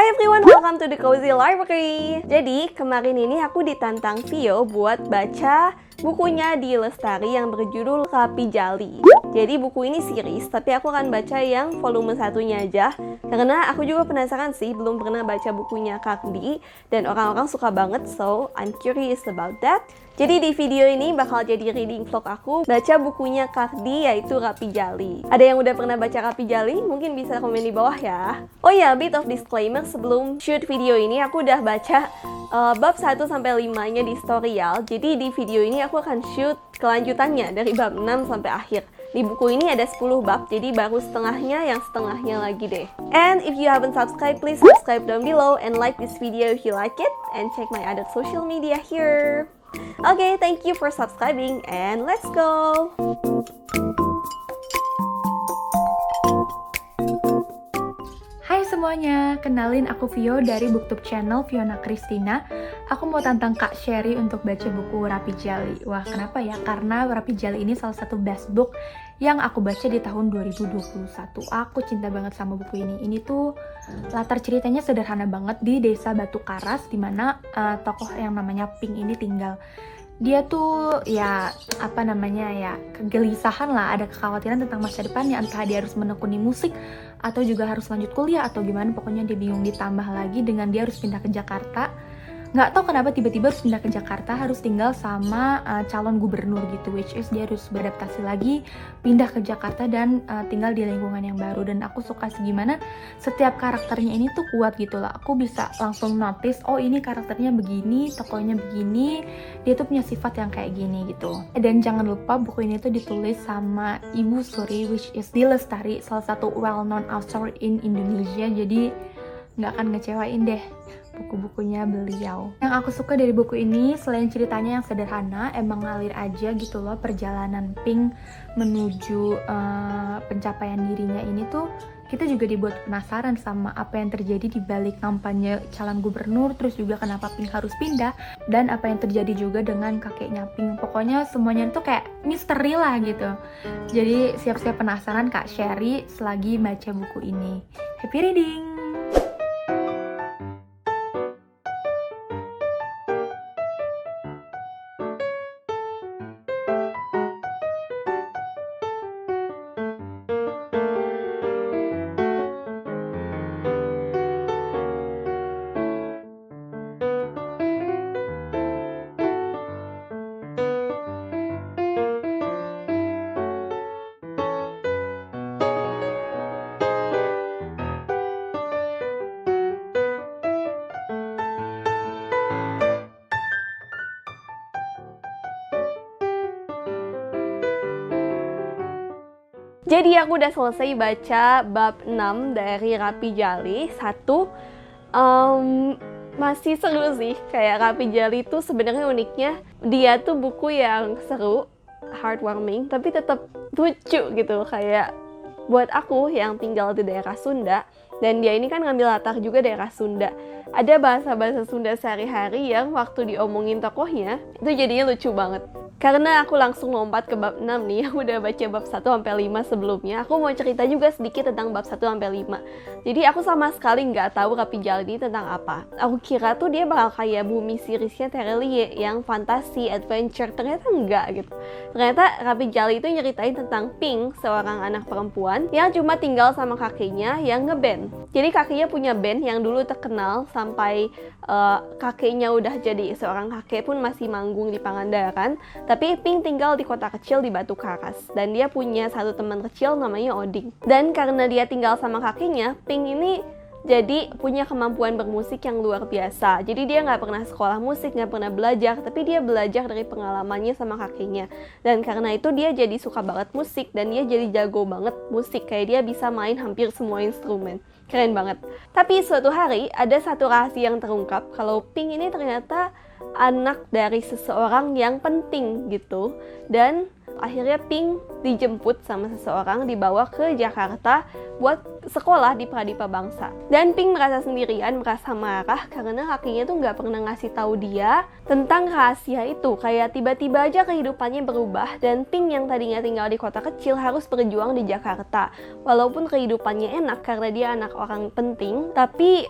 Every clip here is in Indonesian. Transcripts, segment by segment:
Hi everyone, welcome to the Cozy Library. Jadi kemarin ini aku ditantang Vio buat baca bukunya di Lestari yang berjudul Rapi Jali. Jadi buku ini series, tapi aku akan baca yang volume satunya aja. Karena aku juga penasaran sih, belum pernah baca bukunya Kakdi dan orang-orang suka banget, so I'm curious about that. Jadi di video ini bakal jadi reading vlog aku baca bukunya Kakdi yaitu Rapi Jali. Ada yang udah pernah baca Rapi Jali? Mungkin bisa komen di bawah ya. Oh ya, bit of disclaimer, sebelum shoot video ini aku udah baca bab 1-5 nya di Storyal. Jadi di video ini aku akan shoot kelanjutannya dari bab 6 sampai akhir. Di buku ini ada 10 bab, jadi baru setengahnya, yang setengahnya lagi deh. And if you haven't subscribed, please subscribe down below and like this video if you like it, and check my other social media here. Okay, thank you for subscribing and let's go! Hai semuanya, kenalin aku Vio dari Booktube channel Fiona Christina. Aku mau tantang Kak Sherry untuk baca buku Rapi Jali. Wah, kenapa ya? Karena Rapi Jali ini salah satu best book yang aku baca di tahun 2021. Aku cinta banget sama buku ini. Ini tuh latar ceritanya sederhana banget di desa Batu Karas, dimana tokoh yang namanya Pink ini tinggal. Dia tuh kegelisahan lah, ada kekhawatiran tentang masa depannya, entah dia harus menekuni musik atau juga harus lanjut kuliah atau gimana, pokoknya dia bingung. Ditambah lagi dengan dia harus pindah ke Jakarta. Nggak tahu kenapa tiba-tiba harus pindah ke Jakarta, harus tinggal sama calon gubernur gitu, which is dia harus beradaptasi lagi, pindah ke Jakarta dan tinggal di lingkungan yang baru. Dan aku suka sih gimana setiap karakternya ini tuh kuat gitu lah. Aku bisa langsung notice, oh ini karakternya begini, tokohnya begini, dia tuh punya sifat yang kayak gini gitu. Dan jangan lupa buku ini tuh ditulis sama Ibu Suri, which is di Lestari, salah satu well-known author in Indonesia. Jadi nggak akan ngecewain deh buku-bukunya beliau. Yang aku suka dari buku ini, selain ceritanya yang sederhana, emang ngalir aja gitu loh. Perjalanan Pink menuju pencapaian dirinya ini tuh, kita juga dibuat penasaran sama apa yang terjadi di balik kampanye calon gubernur, terus juga kenapa Pink harus pindah, dan apa yang terjadi juga dengan kakeknya Pink. Pokoknya semuanya tuh kayak misteri lah gitu. Jadi siap-siap penasaran Kak Sherry selagi baca buku ini. Happy reading! Jadi aku udah selesai baca bab 6 dari Rapi Jali 1. Masih seru sih, kayak Rapi Jali tuh sebenarnya uniknya dia tuh buku yang seru, heartwarming, tapi tetap lucu gitu. Kayak buat aku yang tinggal di daerah Sunda, dan dia ini kan ngambil latar juga daerah Sunda, ada bahasa-bahasa Sunda sehari-hari yang waktu diomongin tokohnya itu jadinya lucu banget. Karena aku langsung lompat ke bab 6 nih, aku udah baca bab 1-5 sebelumnya. Aku mau cerita juga sedikit tentang bab 1-5. Jadi aku sama sekali nggak tahu Rapi Jali ini tentang apa. Aku kira tuh dia bakal kayak Bumi seriesnya Terelie yang fantasi, adventure. Ternyata enggak gitu. Ternyata Rapi Jali itu nyeritain tentang Pink, seorang anak perempuan yang cuma tinggal sama kakeknya yang ngeband. Jadi kakeknya punya band yang dulu terkenal sampai kakeknya udah jadi seorang kakek pun masih manggung di Pangandaran. Tapi Pink tinggal di kota kecil di Batu Karas, dan dia punya satu teman kecil namanya Oding. Dan karena dia tinggal sama kakeknya, Pink ini jadi punya kemampuan bermusik yang luar biasa. Jadi dia nggak pernah sekolah musik, nggak pernah belajar, tapi dia belajar dari pengalamannya sama kakeknya. Dan karena itu dia jadi suka banget musik, dan dia jadi jago banget musik. Kayak dia bisa main hampir semua instrumen. Keren banget. Tapi suatu hari ada satu rahasia yang terungkap kalau Pink ini ternyata anak dari seseorang yang penting gitu. Dan akhirnya Pink dijemput sama seseorang, dibawa ke Jakarta buat sekolah di Pradipa Bangsa. Dan Pink merasa sendirian, merasa marah karena kakinya tuh nggak pernah ngasih tahu dia tentang rahasia itu. Kayak tiba-tiba aja kehidupannya berubah, dan Pink yang tadinya tinggal di kota kecil harus berjuang di Jakarta. Walaupun kehidupannya enak karena dia anak orang penting, tapi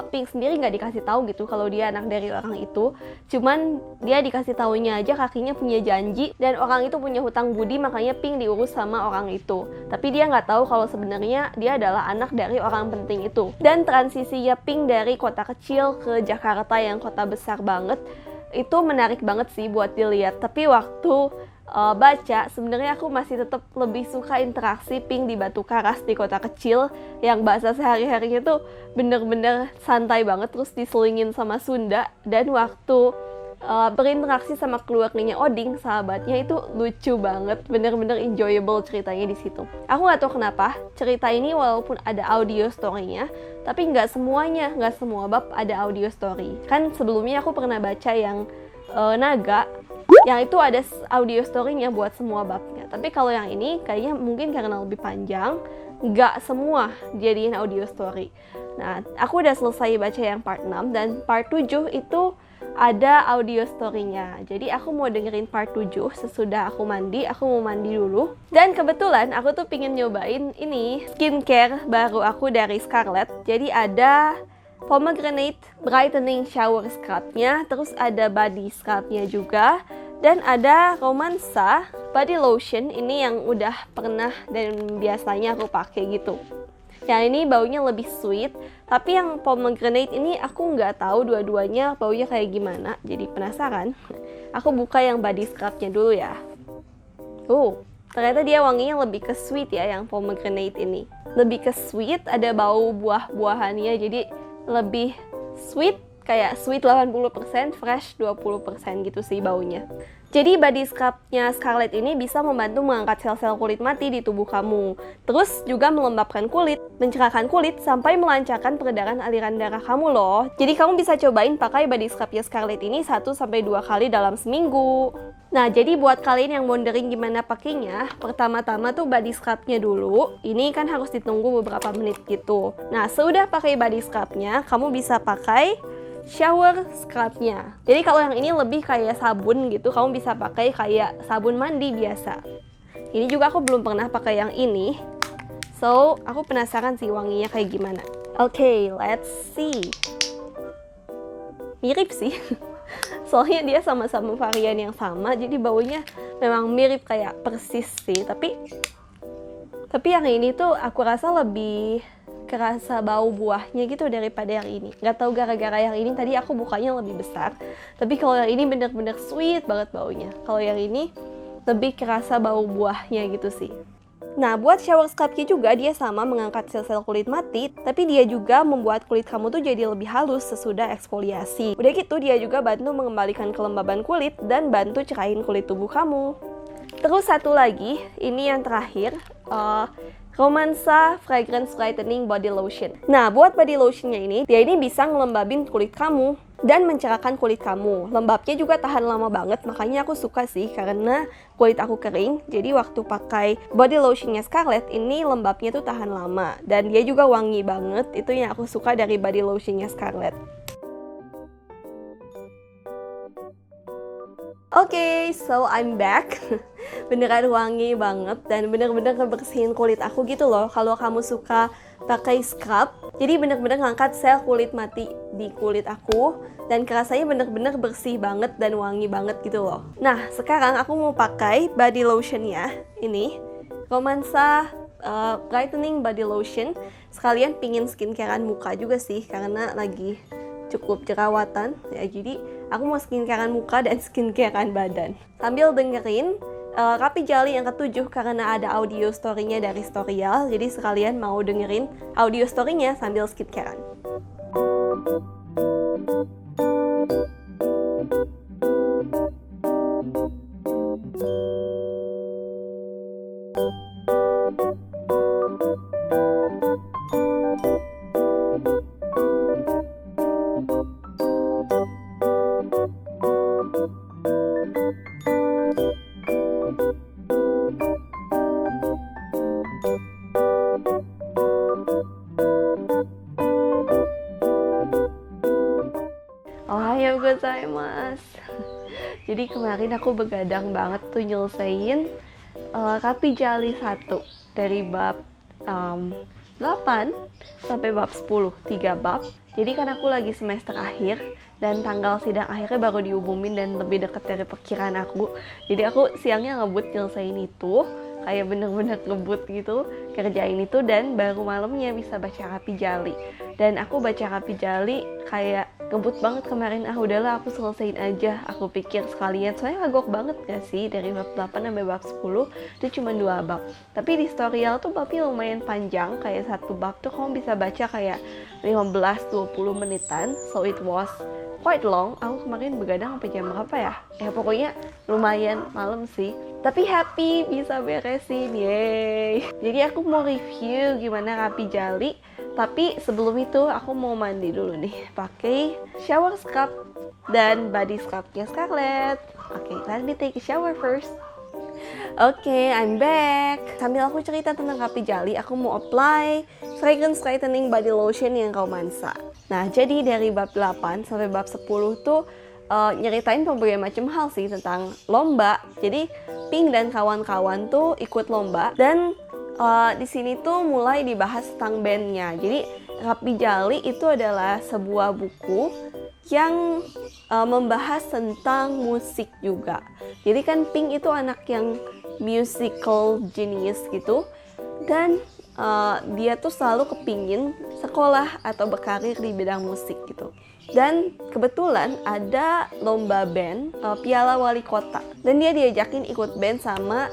Pink sendiri nggak dikasih tahu gitu kalau dia anak dari orang itu. Cuman dia dikasih taunya aja kakinya punya janji dan orang itu punya hutang budi, makanya Pink diurus sama orang itu. Tapi dia nggak tahu kalau sebenarnya dia adalah anak dari orang penting itu. Dan transisinya Pink dari kota kecil ke Jakarta yang kota besar banget itu menarik banget sih buat dilihat. Tapi waktu baca, sebenarnya aku masih tetap lebih suka interaksi Pink di Batu Karas di kota kecil yang bahasa sehari-harinya tuh bener-bener santai banget, terus diselingin sama Sunda. Dan waktu berinteraksi sama keluarganya Oding, sahabatnya, itu lucu banget, bener-bener enjoyable ceritanya di situ. Aku nggak tahu kenapa cerita ini walaupun ada audio story-nya, tapi nggak semuanya, nggak semua bab ada audio story. Kan sebelumnya aku pernah baca yang Naga, yang itu ada audio story-nya buat semua babnya. Tapi kalau yang ini kayaknya mungkin karena lebih panjang, nggak semua jadiin audio story. Nah, aku udah selesai baca yang part 6 dan part 7 itu ada audio story-nya. Jadi aku mau dengerin part 7 sesudah aku mandi. Aku mau mandi dulu. Dan kebetulan aku tuh pingin nyobain ini skincare baru aku dari Scarlett. Jadi ada pomegranate brightening shower scrub-nya, terus ada body scrub-nya juga, dan ada romansa body lotion. Ini yang udah pernah dan biasanya aku pakai gitu. Yang ini baunya lebih sweet, tapi yang pomegranate ini aku nggak tahu dua-duanya baunya kayak gimana, jadi penasaran. Aku buka yang body scrub-nya dulu ya. Ternyata dia wanginya lebih ke sweet ya, yang pomegranate ini. Lebih ke sweet, ada bau buah-buahannya, jadi lebih sweet, kayak sweet 80%, fresh 20% gitu sih baunya. Jadi body scrub-nya Scarlett ini bisa membantu mengangkat sel-sel kulit mati di tubuh kamu. Terus juga melembabkan kulit, mencerahkan kulit, sampai melancarkan peredaran aliran darah kamu loh. Jadi kamu bisa cobain pakai body scrub-nya Scarlett ini 1-2 kali dalam seminggu. Nah, jadi buat kalian yang wondering gimana pakainya, pertama-tama tuh body scrub-nya dulu. Ini kan harus ditunggu beberapa menit gitu. Nah, sudah pakai body scrub-nya, kamu bisa pakai shower scrub-nya. Jadi kalau yang ini lebih kayak sabun gitu, kamu bisa pakai kayak sabun mandi biasa. Ini juga aku belum pernah pakai yang ini. So, aku penasaran sih wanginya kayak gimana. Oke, let's see. Mirip sih. Soalnya dia sama-sama varian yang sama, jadi baunya memang mirip kayak persis sih. Tapi yang ini tuh aku rasa lebih kerasa bau buahnya gitu daripada yang ini. Gak tahu gara-gara yang ini tadi aku bukanya lebih besar. Tapi kalau yang ini bener-bener sweet banget baunya. Kalau yang ini lebih kerasa bau buahnya gitu sih. Nah, buat shower scrub-nya juga dia sama mengangkat sel-sel kulit mati, tapi dia juga membuat kulit kamu tuh jadi lebih halus sesudah eksfoliasi. Udah gitu dia juga bantu mengembalikan kelembaban kulit dan bantu cerahin kulit tubuh kamu. Terus satu lagi, ini yang terakhir, Romansa Fragrance Brightening Body Lotion. Nah, buat body lotionnya ini, dia ini bisa ngelembabin kulit kamu dan mencerahkan kulit kamu. Lembabnya juga tahan lama banget, makanya aku suka sih karena kulit aku kering. Jadi waktu pakai body lotionnya Scarlett ini lembabnya tuh tahan lama dan dia juga wangi banget. Itu yang aku suka dari body lotionnya Scarlett. Oke, so I'm back. Beneran wangi banget dan bener-bener ngebersihin kulit aku gitu loh. Kalau kamu suka pakai scrub, jadi bener-bener ngangkat sel kulit mati di kulit aku dan kerasanya bener-bener bersih banget dan wangi banget gitu loh. Nah, sekarang aku mau pakai body lotionnya ini, Romansa Brightening Body Lotion. Sekalian pingin skincarean muka juga sih karena lagi cukup jerawatan ya, jadi aku mau skincarean muka dan skincarean badan sambil dengerin Rapi Jali yang ke-7 karena ada audio story-nya dari Storyal, jadi sekalian mau dengerin audio story-nya sambil skincarean. Ohayou gozaimasu. Jadi kemarin aku begadang banget tuh nyelesain Rapi Jali 1 dari bab 8 sampai bab 10, 3 bab. Jadi kan aku lagi semester akhir dan tanggal sidang akhirnya baru diumumin dan lebih dekat dari perkiraan aku. Jadi aku siangnya ngebut nyelesain itu, kayak bener-bener ngebut gitu, kerjain itu dan baru malamnya bisa baca Rapi Jali. Dan aku baca Rapi Jali kayak ngebut banget kemarin, udahlah aku selesain aja, aku pikir sekalian, soalnya kagok banget gak sih, dari bab 8 sampai bab 10 itu cuma 2 bab, tapi di tutorial tuh babnya lumayan panjang, kayak satu bab tuh kamu bisa baca kayak 15-20 menitan, so it was quite long. Aku kemarin begadang sampai jam berapa ya? Pokoknya lumayan malam sih. Tapi happy bisa beresin, yeay. Jadi aku mau review gimana Rapi Jali. Tapi sebelum itu aku mau mandi dulu nih. Pakai shower scrub dan body scrubnya Scarlett. Oke, let me take a shower first. Oke, I'm back. Sambil aku cerita tentang Rapi Jali, aku mau apply fragrance whitening body lotion yang romansa. Nah, jadi dari bab 8 sampai bab 10 tuh nyeritain berbagai macam hal sih tentang lomba. Jadi Pink dan kawan-kawan tuh ikut lomba dan di sini tuh mulai dibahas tentang bandnya. Jadi Rapi Jali itu adalah sebuah buku yang membahas tentang musik juga. Jadi kan Pink itu anak yang musical genius gitu, dan dia tuh selalu kepingin sekolah atau berkarir di bidang musik gitu. Dan kebetulan ada lomba band Piala Wali Kota, dan dia diajakin ikut band sama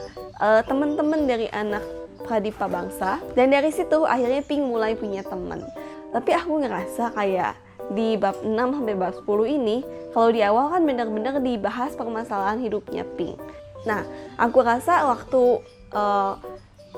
teman-teman dari anak Pradipa Bangsa, dan dari situ akhirnya Pink mulai punya teman. Tapi aku ngerasa kayak di bab 6 sampai bab 10 ini, kalau di awal kan benar-benar dibahas permasalahan hidupnya Pink. Nah, aku rasa waktu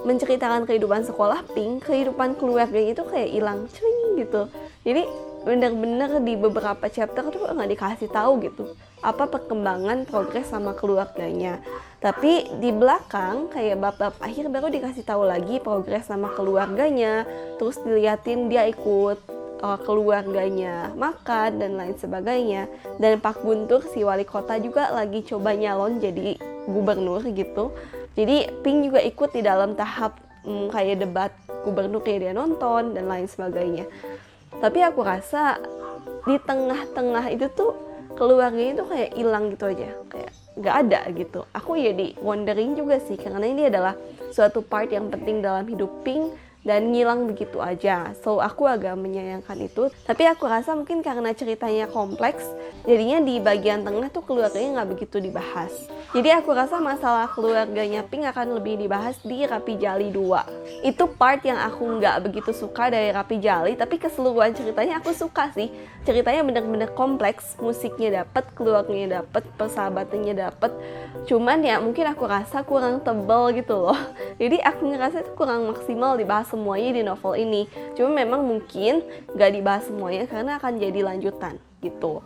menceritakan kehidupan sekolah Pink, kehidupan keluarganya itu kayak hilang cering gitu. Jadi benar-benar di beberapa chapter tuh nggak dikasih tahu gitu apa perkembangan progres sama keluarganya. Tapi di belakang kayak bab-bab akhir baru dikasih tahu lagi progres sama keluarganya. Terus diliatin dia ikut keluarganya makan dan lain sebagainya. Dan Pak Guntur si wali kota juga lagi coba nyalon jadi gubernur gitu. Jadi Pink juga ikut di dalam tahap kayak debat gubernur, kayak dia nonton dan lain sebagainya. Tapi aku rasa di tengah-tengah itu tuh keluarganya itu kayak hilang gitu aja, kayak nggak ada gitu. Aku jadi wondering juga sih, karena ini adalah suatu part yang penting dalam hidup Pink dan ngilang begitu aja. So aku agak menyayangkan itu. Tapi aku rasa mungkin karena ceritanya kompleks, jadinya di bagian tengah tuh keluarganya nggak begitu dibahas. Jadi aku rasa masalah keluarganya Pink akan lebih dibahas di Rapi Jali 2. Itu part yang aku nggak begitu suka dari Rapi Jali, tapi keseluruhan ceritanya aku suka sih. Ceritanya bener-bener kompleks, musiknya dapet, keluarganya dapet, persahabatannya dapet. Cuman ya mungkin aku rasa kurang tebal gitu loh. Jadi aku ngerasa itu kurang maksimal dibahas semuanya di novel ini. Cuma memang mungkin nggak dibahas semuanya karena akan jadi lanjutan gitu.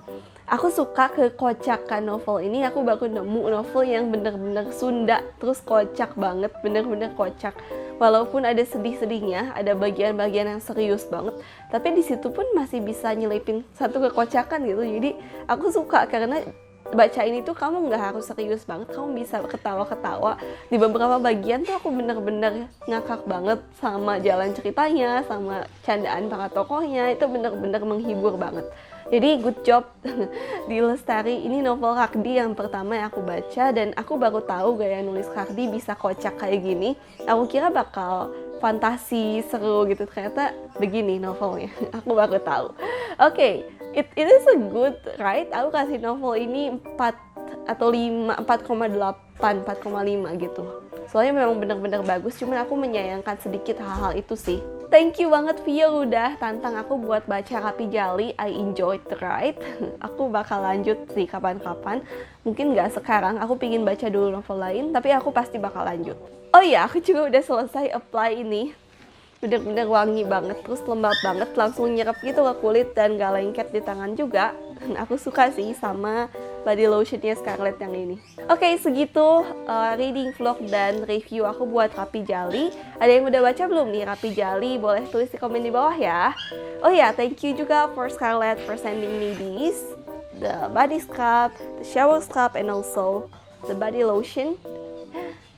Aku suka kekocakan novel ini. Aku baru nemu novel yang bener-bener Sunda, terus kocak banget, bener-bener kocak. Walaupun ada sedih-sedihnya, ada bagian-bagian yang serius banget, tapi di situ pun masih bisa nyelipin satu kekocakan gitu. Jadi aku suka karena baca ini tuh kamu nggak harus serius banget, kamu bisa ketawa-ketawa. Di beberapa bagian tuh aku bener-bener ngakak banget sama jalan ceritanya, sama candaan para tokohnya, itu bener-bener menghibur banget. Jadi good job di Lestari. Ini novel Kardi yang pertama yang aku baca, dan aku baru tahu gaya nulis Kardi bisa kocak kayak gini. Aku kira bakal fantasi, seru gitu, ternyata begini novelnya. Aku baru tahu. Oke, it is a good right. Aku kasih novel ini 4 atau 5, 4,8, 4,5 gitu. Soalnya memang benar-benar bagus, cuman aku menyayangkan sedikit hal-hal itu sih. Thank you banget Vio udah tantang aku buat baca Rapi Jali. I enjoyed the ride. Aku bakal lanjut sih kapan-kapan. Mungkin nggak sekarang, aku pingin baca dulu novel lain, tapi aku pasti bakal lanjut. Oh iya, aku juga udah selesai apply ini. Bener-bener wangi banget, terus lembab banget, langsung nyerap gitu ke kulit dan gak lengket di tangan juga. Dan aku suka sih sama body lotionnya Scarlett yang ini. Oke, segitu reading vlog dan review aku buat Rapi Jali. Ada yang udah baca belum nih Rapi Jali? Boleh tulis di komen di bawah ya. Oh ya, thank you juga for Scarlett for sending me this, the body scrub, the shower scrub, and also the body lotion.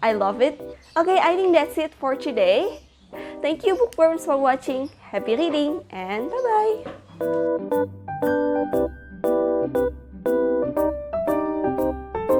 I love it. Okay, I think that's it for today. Thank you bookworms for watching. Happy reading and bye-bye! Bye.